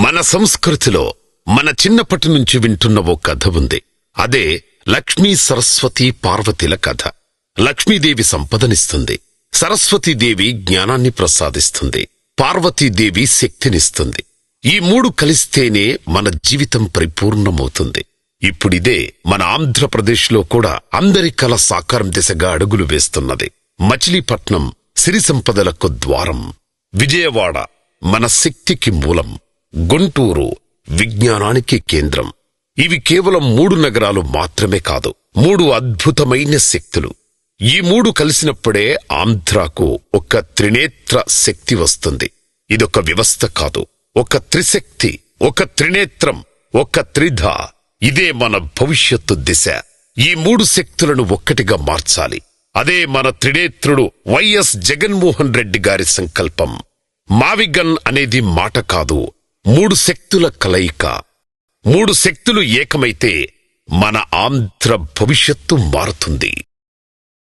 మన సంస్కృతిలో మన చిన్నప్పటి నుంచి వింటున్న ఓ కథ ఉంది. అదే లక్ష్మీ సరస్వతి పార్వతిల కథ. లక్ష్మీదేవి సంపదనిస్తుంది, సరస్వతీదేవి జ్ఞానాన్ని ప్రసాదిస్తుంది, పార్వతీదేవి శక్తినిస్తుంది. ఈ మూడు కలిస్తేనే మన జీవితం పరిపూర్ణమవుతుంది. ఇప్పుడిదే మన ఆంధ్రప్రదేశ్లో కూడా అందరి కల సాకారం దిశగా అడుగులు వేస్తున్నది. మచిలీపట్నం సిరి సంపదలకు ద్వారం, విజయవాడ మన శక్తికి మూలం, గుంటూరు విజ్ఞానానికి కేంద్రం. ఇవి కేవలం 3 నగరాలు మాత్రమే కాదు, 3 అద్భుతమైన శక్తులు. ఈ 3 కలిసినప్పుడే ఆంధ్రాకు ఒక త్రినేత్ర శక్తి వస్తుంది. ఇదొక వ్యవస్థ కాదు, ఒక త్రిశక్తి, ఒక త్రినేత్రం, ఒక త్రిధ. ఇదే మన భవిష్యత్తు దిశ. ఈ 3 శక్తులను ఒక్కటిగా మార్చాలి. అదే మన త్రినేత్రుడు వైఎస్ జగన్మోహన్ రెడ్డి గారి సంకల్పం. మావిగన్ అనేది మాట కాదు, 3 శక్తుల కలయిక. 3 శక్తులు ఏకమైతే మన ఆంధ్ర భవిష్యత్తు మారుతుంది.